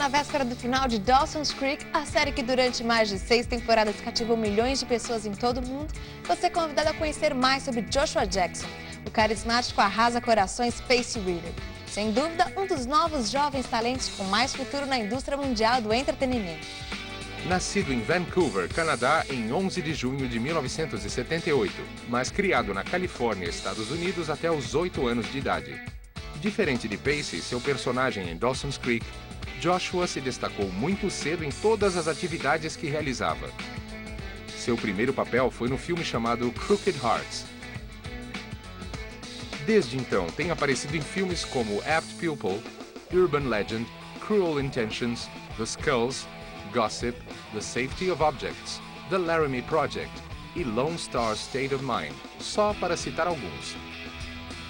Na véspera do final de Dawson's Creek, a série que durante mais de 6 temporadas cativou milhões de pessoas em todo o mundo, você é convidado a conhecer mais sobre Joshua Jackson, o carismático arrasa-corações Space Reader. Sem dúvida, um dos novos jovens talentos com mais futuro na indústria mundial do entretenimento. Nascido em Vancouver, Canadá, em 11 de junho de 1978, mas criado na Califórnia, Estados Unidos, até os 8 anos de idade. Diferente de Pacey, seu personagem em Dawson's Creek, Joshua se destacou muito cedo em todas as atividades que realizava. Seu primeiro papel foi no filme chamado Crooked Hearts. Desde então, tem aparecido em filmes como Apt Pupil, Urban Legend, Cruel Intentions, The Skulls, Gossip, The Safety of Objects, The Laramie Project e Lone Star State of Mind, só para citar alguns.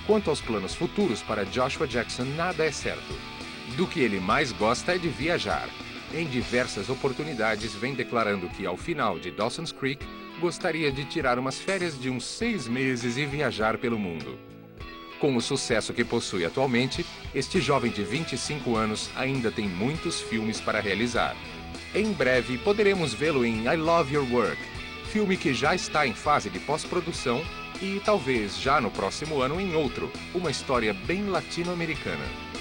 Quanto aos planos futuros para Joshua Jackson, nada é certo. Do que ele mais gosta é de viajar. Em diversas oportunidades, vem declarando que, ao final de Dawson's Creek, gostaria de tirar umas férias de uns 6 meses e viajar pelo mundo. Com o sucesso que possui atualmente, este jovem de 25 anos ainda tem muitos filmes para realizar. Em breve, poderemos vê-lo em I Love Your Work, filme que já está em fase de pós-produção e talvez já no próximo ano em outro, uma história bem latino-americana.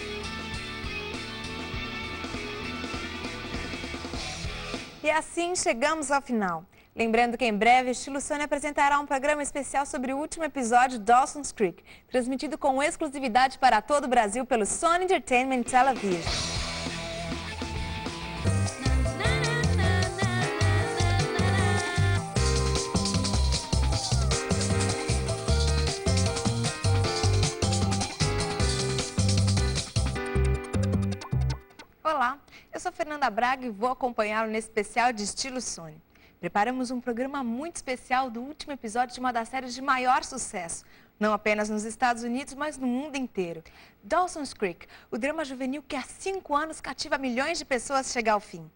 E assim chegamos ao final. Lembrando que em breve, Estilo Sony apresentará um programa especial sobre o último episódio de Dawson's Creek, transmitido com exclusividade para todo o Brasil pelo Sony Entertainment Television. Olá, eu sou Fernanda Braga e vou acompanhá-lo nesse especial de Estilo Sony. Preparamos um programa muito especial do último episódio de uma das séries de maior sucesso, não apenas nos Estados Unidos, mas no mundo inteiro. Dawson's Creek, o drama juvenil que há 5 anos cativa milhões de pessoas a chegar ao fim.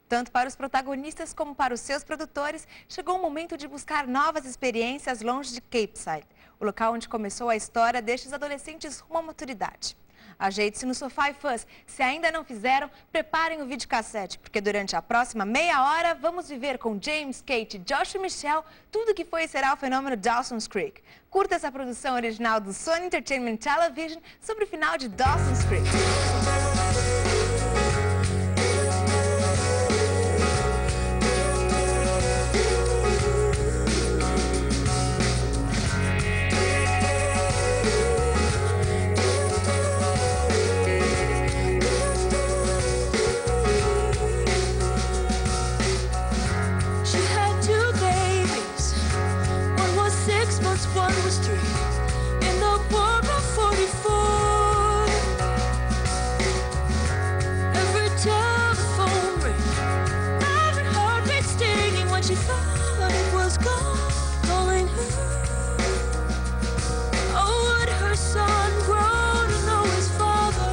Tanto para os protagonistas como para os seus produtores, chegou o momento de buscar novas experiências longe de Capeside, o local onde começou a história destes adolescentes rumo à maturidade. Ajeite-se no sofá e fãs. Se ainda não fizeram, preparem o videocassete, porque durante a próxima meia hora vamos viver com James, Kate, Josh e Michelle tudo o que foi e será o fenômeno Dawson's Creek. Curta essa produção original do Sony Entertainment Television sobre o final de Dawson's Creek. One was 3 in the war of 44. Every telephone ring, every heartbeat stinging when she thought it was gone, calling her. Oh, would her son grow to know his father?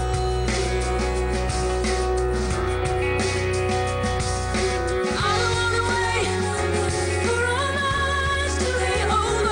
I don't wanna wait for all eyes to be over.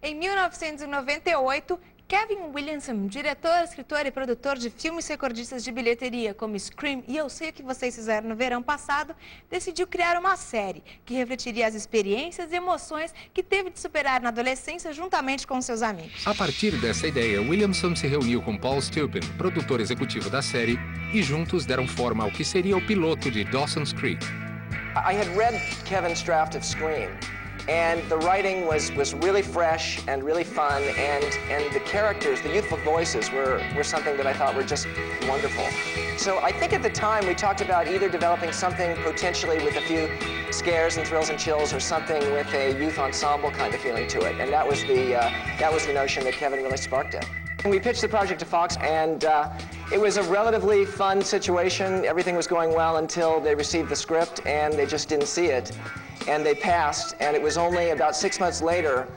Em 1998, Kevin Williamson, diretor, escritor e produtor de filmes recordistas de bilheteria como Scream e Eu Sei O Que Vocês Fizeram no Verão Passado, decidiu criar uma série que refletiria as experiências e emoções que teve de superar na adolescência juntamente com seus amigos. A partir dessa ideia, Williamson se reuniu com Paul Stupin, produtor executivo da série, e juntos deram forma ao que seria o piloto de Dawson's Creek. I had read Kevin's draft of Scream. And the writing was really fresh and really fun, and the characters, the youthful voices were something that I thought were just wonderful. So I think at the time we talked about either developing something potentially with a few scares and thrills and chills, or something with a youth ensemble kind of feeling to it. And that was the notion that Kevin really sparked it. We pitched the project to Fox, and it was a relatively fun situation. Everything was going well until they received the script, and they just didn't see it. And they passed, and it was only about 6 months later,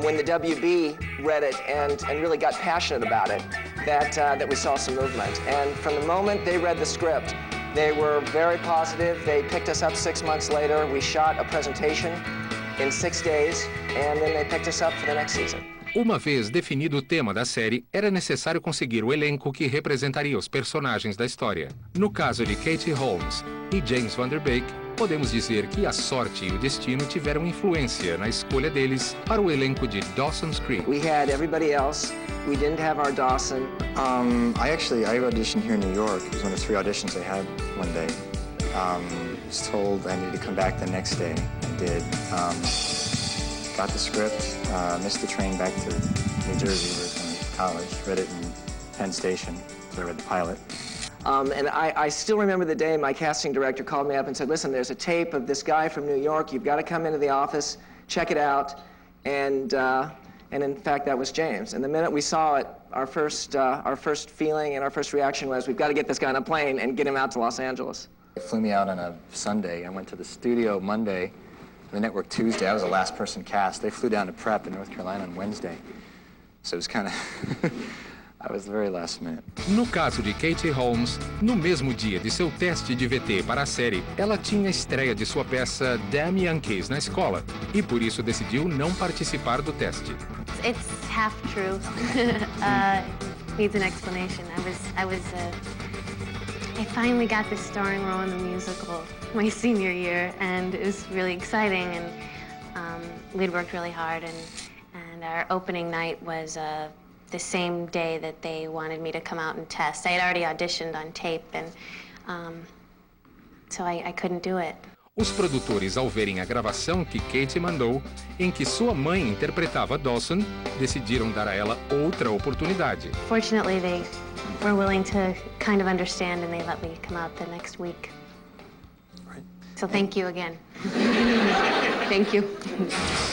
when the WB read it and really got passionate about it, that we saw some movement. And from the moment they read the script, they were very positive. They picked us up 6 months later. We shot a presentation in 6 days, and then they picked us up for the next season. Uma vez definido o tema da série, era necessário conseguir o elenco que representaria os personagens da história. No caso de Katie Holmes e James Van Der Beek, podemos dizer que a sorte e o destino tiveram influência na escolha deles para o elenco de Dawson's Creek. We had everybody else. We didn't have our Dawson. I auditioned here in New York. It was one of 3 auditions I had one day. I was told I needed to come back the next day. I did. Got the script, missed the train back to New Jersey, where I was going to college, read it in Penn Station, so I read the pilot. And I still remember the day my casting director called me up and said, listen, there's a tape of this guy from New York. You've got to come into the office, check it out. And in fact, that was James. And the minute we saw it, our first feeling and our first reaction was, we've got to get this guy on a plane and get him out to Los Angeles. They flew me out on a Sunday. I went to the studio Monday, the network Tuesday. I was the last person cast. They flew down to prep in North Carolina on Wednesday. So it was kind of... I was the very last minute. No caso de Katie Holmes, no mesmo dia de seu teste de VT para a série, ela tinha a estreia de sua peça Damn Yankees na escola e por isso decidiu não participar do teste. It's half true. Needs an explanation. I finally got this starring role in the musical my senior year, and it was really exciting. And we'd worked really hard, and our opening night was the same day that they wanted me to come out and test. I had already auditioned on tape, and so I couldn't do it. Os produtores, ao verem a gravação que Katie mandou, em que sua mãe interpretava Dawson, decidiram dar a ela outra oportunidade. Fortunately, they were willing to kind of understand, and they let me come out the next week. Right. So thank you again. Thank you.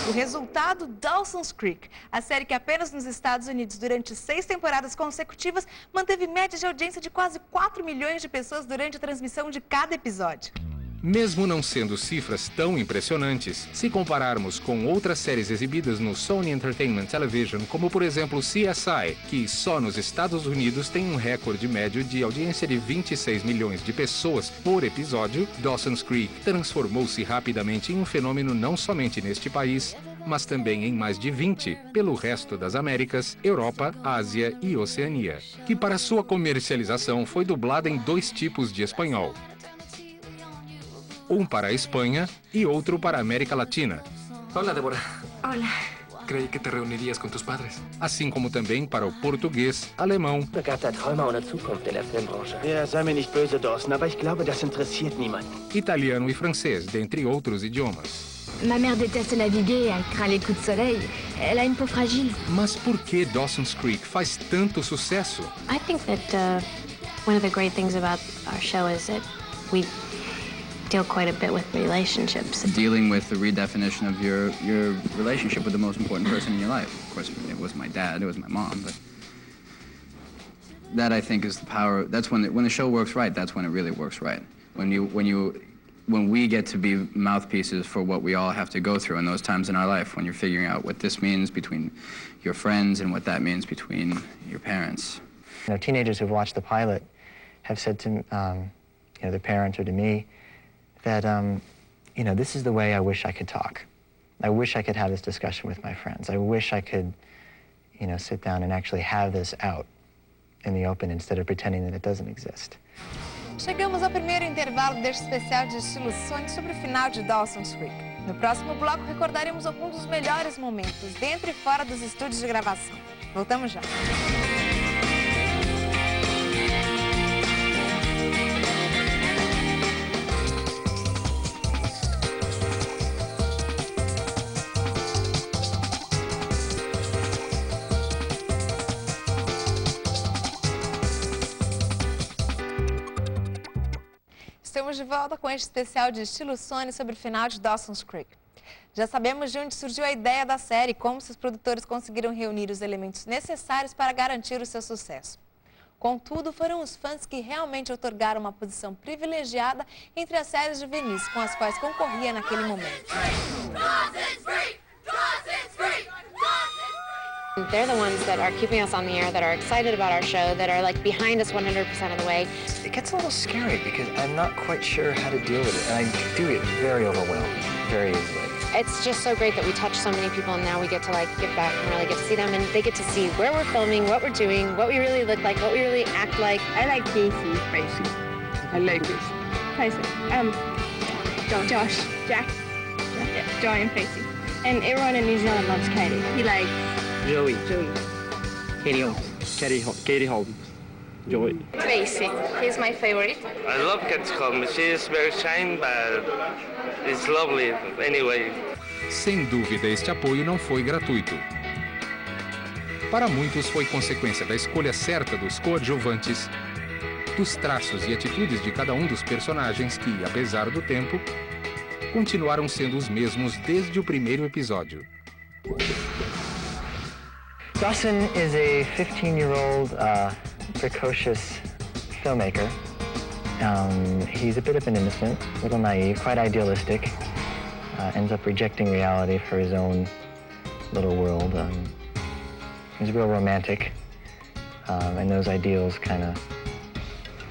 O resultado, Dawson's Creek. A série que apenas nos Estados Unidos, durante 6 temporadas consecutivas, manteve média de audiência de quase 4 milhões de pessoas durante a transmissão de cada episódio. Mesmo não sendo cifras tão impressionantes, se compararmos com outras séries exibidas no Sony Entertainment Television, como por exemplo CSI, que só nos Estados Unidos tem um recorde médio de audiência de 26 milhões de pessoas por episódio, Dawson's Creek transformou-se rapidamente em um fenômeno não somente neste país, mas também em mais de 20 pelo resto das Américas, Europa, Ásia e Oceania, que para sua comercialização foi dublada em 2 tipos de espanhol. Um para a Espanha e outro para a América Latina. Hola, Débora. Hola. Creí que te reunirías con tus padres. Assim como também para o português, alemão, begabter Träumer ohne Zukunft in der Filmbranche. Ja, sei mir nicht böse, Dawson, aber ich glaube, das interessiert niemanden. italiano e francês, dentre outros idiomas. Ma mère déteste naviguer, elle craint les coups de soleil. Elle a une peau fragile. Mas por que Dawson's Creek faz tanto sucesso? I think that one of the great things about our show is that we deal quite a bit with relationships. Dealing with the redefinition of your relationship with the most important person in your life. Of course, it was my dad, it was my mom, but that I think is the power. That's when the show works right. That's when it really works right. When we get to be mouthpieces for what we all have to go through in those times in our life, when you're figuring out what this means between your friends and what that means between your parents. You know, teenagers who've watched the pilot have said to their parents or to me that this is the way I wish I could talk. I wish I could have this discussion with my friends. I wish I could sit down and actually have this out in the open instead of pretending that it doesn't exist. Chegamos ao primeiro intervalo deste especial de Estilo Sony sobre o final de Dawson's Creek. No próximo bloco, recordaremos alguns dos melhores momentos dentro e fora dos estúdios de gravação. Voltamos já. Estamos de volta com este especial de Estilo Sony sobre o final de Dawson's Creek. Já sabemos de onde surgiu a ideia da série e como seus produtores conseguiram reunir os elementos necessários para garantir o seu sucesso. Contudo, foram os fãs que realmente otorgaram uma posição privilegiada entre as séries juvenis com as quais concorria naquele momento. They're the ones that are keeping us on the air, that are excited about our show, that are like behind us 100% of the way. It gets a little scary because I'm not quite sure how to deal with it, and I do get very overwhelmed very easily. It's just so great that we touch so many people, and now we get to like give back and really get to see them, and they get to see where we're filming, what we're doing, what we really look like, what we really act like. I like Casey. I like Casey. Casey. Josh, Jack, Joy, and Casey. And everyone in New Zealand loves Katie. He likes Joey. Katie Holmes. Joey. Casey. He's my favorite. I love Katie Holmes. She is very shy, but it's lovely anyway. Sem dúvida, este apoio não foi gratuito. Para muitos, foi consequência da escolha certa dos coadjuvantes, dos traços e atitudes de cada um dos personagens que, apesar do tempo, continuaram sendo os mesmos desde o primeiro episódio. Dawson is a 15-year-old precocious filmmaker. He's a bit of an innocent, a little naive, quite idealistic. Ends up rejecting reality for his own little world. He's real romantic, and those ideals kind of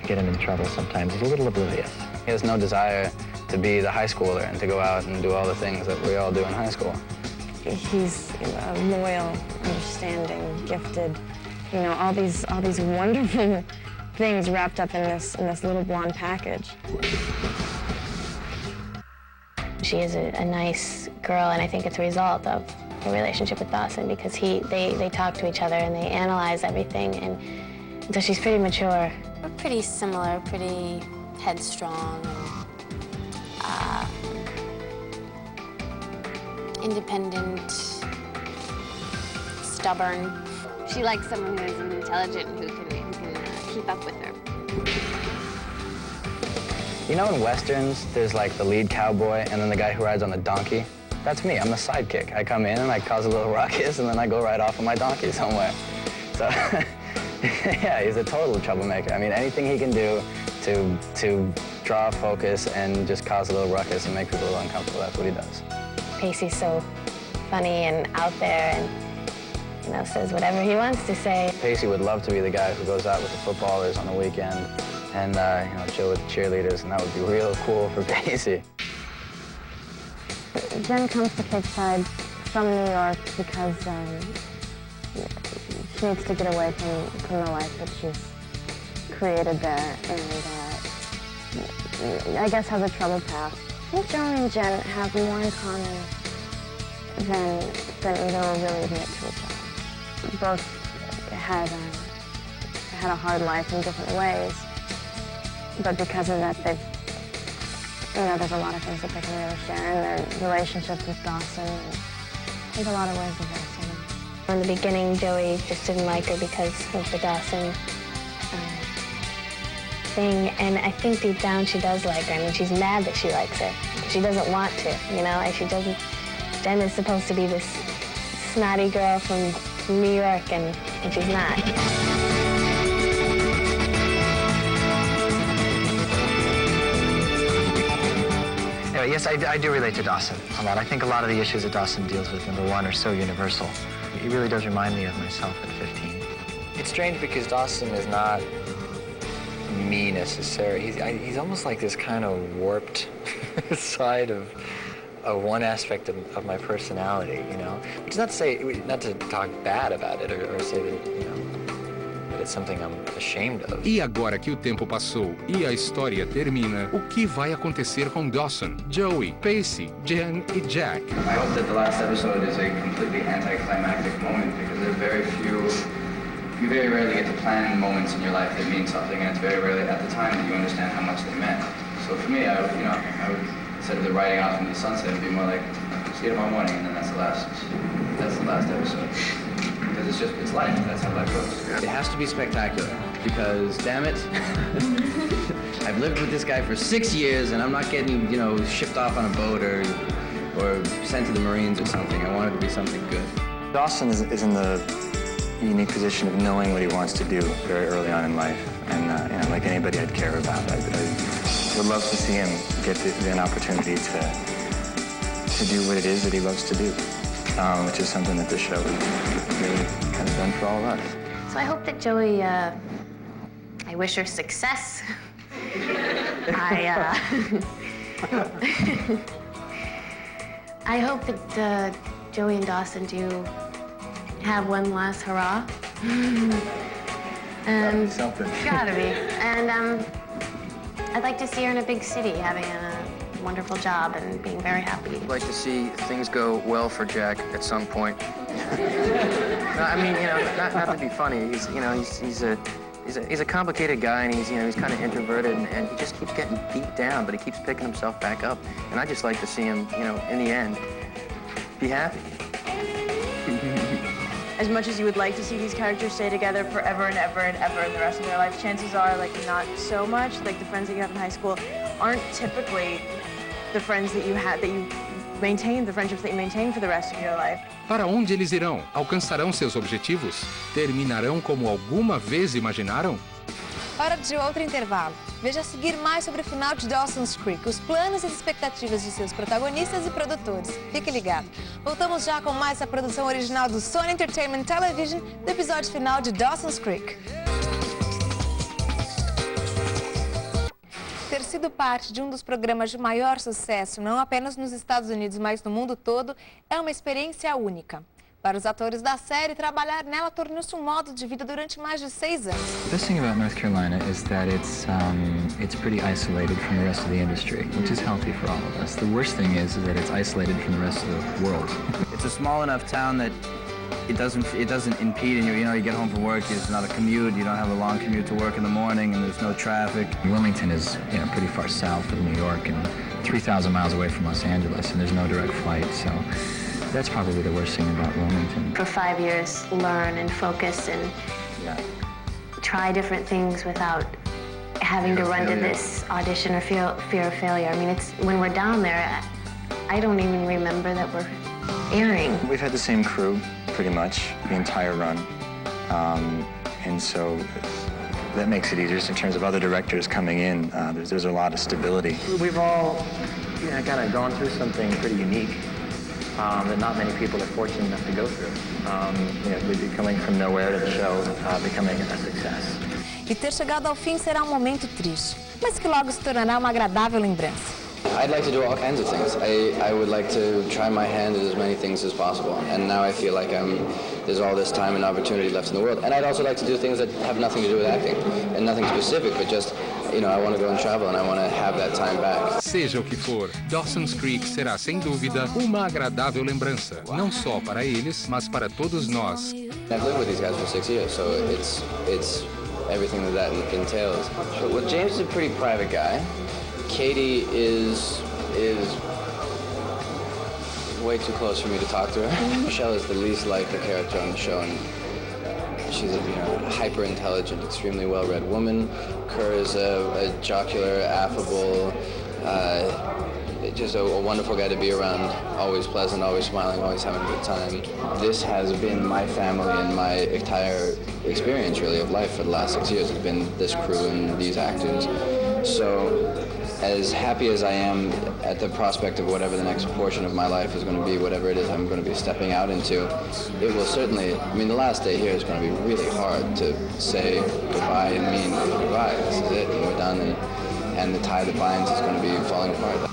get him in trouble sometimes. He's a little oblivious. He has no desire to be the high schooler and to go out and do all the things that we all do in high school. He's loyal, understanding, gifted. You know, all these wonderful things wrapped up in this little blonde package. She is a nice girl, and I think it's a result of her relationship with Dawson because they talk to each other and they analyze everything, and so she's pretty mature. We're pretty similar, pretty headstrong, and independent, stubborn. She likes someone who is intelligent and who can keep up with her. You know in Westerns, there's like the lead cowboy and then the guy who rides on the donkey? That's me, I'm the sidekick. I come in and I cause a little ruckus and then I go right off on my donkey somewhere. So, yeah, he's a total troublemaker. I mean, anything he can do to draw focus and just cause a little ruckus and make people a little uncomfortable, that's what he does. Pacey's so funny and out there and, you know, says whatever he wants to say. Pacey would love to be the guy who goes out with the footballers on the weekend and, you know, chill with the cheerleaders, and that would be real cool for Pacey. Jen comes to Cape Side from New York because she needs to get away from the life that she's created there, and I guess has a troubled past. I think Joey and Jen have more in common than either will really admit to each other. Both had a hard life in different ways, but because of that, there's a lot of things that they can really share in their relationships with Dawson. There's a lot of ways they're very similar. In the beginning, Joey just didn't like her because of the Dawson thing, and I think deep down she does like her. I mean, she's mad that she likes her. She doesn't want to, you know, and she doesn't. Jen is supposed to be this snotty girl from New York, and she's not. Anyway, yes, I do relate to Dawson a lot. I think a lot of the issues that Dawson deals with, number one, are so universal. He really does remind me of myself at 15. It's strange because Dawson is not me necessarily. He's almost like this kind of warped side of one aspect of my personality, you know? Which is not to say, not to talk bad about it or say that, you know, that it's something I'm ashamed of. E agora que o tempo passou e a história termina, o que vai acontecer com Dawson, Joey, Pacey, Jen e Jack? I hope that the last episode is a completely anticlimactic moment because there are very few. You very rarely get to plan moments in your life that mean something, and it's very rarely at the time that you understand how much they meant. So for me, I would, instead of the riding off into the sunset, it'd be more like, see you tomorrow morning, and then that's the last episode. Because it's life. That's how life goes. It has to be spectacular because, damn it, I've lived with this guy for 6 years, and I'm not getting, shipped off on a boat or or sent to the Marines or something. I want it to be something good. Dawson is in the unique position of knowing what he wants to do very early on in life. And, you know, like anybody I'd care about, I would love to see him get an opportunity to do what it is that he loves to do, which is something that this show has really kind of done for all of us. So I hope that Joey, I wish her success. I hope that Joey and Dawson do have one last hurrah. Gotta be something. Gotta be. And I'd like to see her in a big city, having a wonderful job and being very happy. I'd like to see things go well for Jack at some point. No, I mean, you know, not to be funny. He's a complicated guy, and he's kind of introverted, and he just keeps getting beat down, but he keeps picking himself back up. And I just like to see him, you know, in the end, be happy. As much as you would like to see these characters stay together forever and ever and ever in the rest of their life, chances are, like, not so much. Like, the friends that you have in high school aren't typically the friends that you had, that you maintain, the friendships that you maintain for the rest of your life. Para onde eles irão? Alcançarão seus objetivos? Terminarão como alguma vez imaginaram? Hora de outro intervalo. Veja a seguir mais sobre o final de Dawson's Creek, os planos e as expectativas de seus protagonistas e produtores. Fique ligado. Voltamos já com mais a produção original do Sony Entertainment Television do episódio final de Dawson's Creek. Ter sido parte de um dos programas de maior sucesso, não apenas nos Estados Unidos, mas no mundo todo, é uma experiência única. Para os atores da série, trabalhar nela tornou-se um modo de vida durante mais de 6 anos. The best thing about North Carolina is that it's pretty isolated from the rest of the industry, which is healthy for all of us. The worst thing is that it's isolated from the rest of the world. It's a small enough town that it doesn't impede you. You know, you get home from work, it's not a commute, you don't have a long commute to work in the morning, and there's no traffic. Wilmington is, you know, pretty far south of New York and 3,000 miles away from Los Angeles, and there's no direct flight, so that's probably the worst thing about Wilmington. For 5 years, learn and focus and try different things without having to run to this audition or fear of failure. I mean, it's when we're down there, I don't even remember that we're airing. We've had the same crew pretty much the entire run, and so that makes it easier just in terms of other directors coming in. There's a lot of stability. We've all, you know, kind of gone through something pretty unique that not many people are fortunate enough to go through. You know, we'd be coming from nowhere to the show, becoming a success. E ter chegado ao fim será um momento triste, mas que logo se tornará uma agradável lembrança. I'd like to do all kinds of things. I would like to try my hand at as many things as possible. And now I feel like there's all this time and opportunity left in the world. And I'd also like to do things that have nothing to do with acting. And nothing specific, but just, you know, I want to go and travel and I want to have that time back. Seja o que for, Dawson's Creek será, sem dúvida, uma agradável lembrança. Não só para eles, mas para todos nós. I've lived with these guys for 6 years, so it's everything that entails. Well, James is a pretty private guy. Katie is way too close for me to talk to her. Michelle is the least liked character on the show, and she's a hyper-intelligent, extremely well-read woman. Kerr is a jocular, affable, just a wonderful guy to be around, always pleasant, always smiling, always having a good time. This has been my family and my entire experience, really, of life for the last 6 years. It's been this crew and these actors. So, as happy as I am at the prospect of whatever the next portion of my life is going to be, whatever it is I'm going to be stepping out into, it will certainly, I mean, the last day here is going to be really hard to say goodbye and mean goodbye. This is it, and we're done, and the tie that binds is going to be falling apart.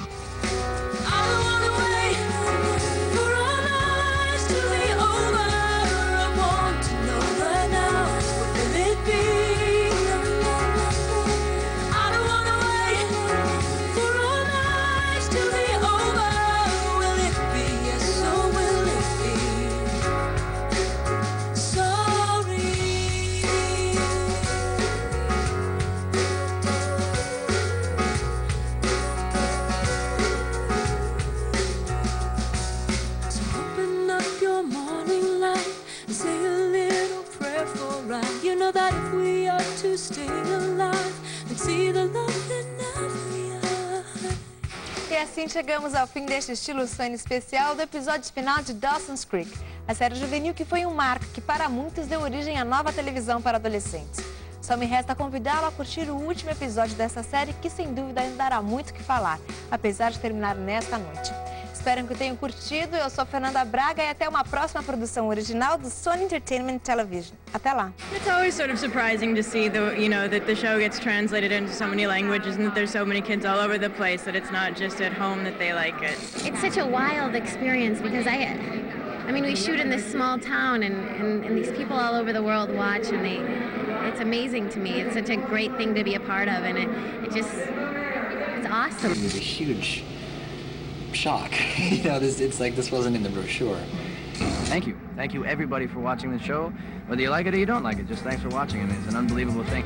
assim chegamos ao fim deste Estilo Sony especial do episódio final de Dawson's Creek, a série juvenil que foi um marco que para muitos deu origem à nova televisão para adolescentes. Só me resta convidá-lo a curtir o último episódio dessa série que sem dúvida ainda dará muito o que falar, apesar de terminar nesta noite. Espero que tenham curtido. Eu sou Fernanda Braga e até uma próxima produção original do Sony Entertainment Television. Até lá. It's always sort of surprising to see that the show gets translated into so many languages and that there's so many kids all over the place that it's not just at home that they like it. It's such a wild experience because I mean, we shoot in this small town and these people all over the world watch and it's amazing to me. It's such a great thing to be a part of and it's awesome. It was a huge shock. It's like this wasn't in the brochure. Thank you. Thank you, everybody, for watching the show. Whether you like it or you don't like it, just thanks for watching it. It's an unbelievable thing.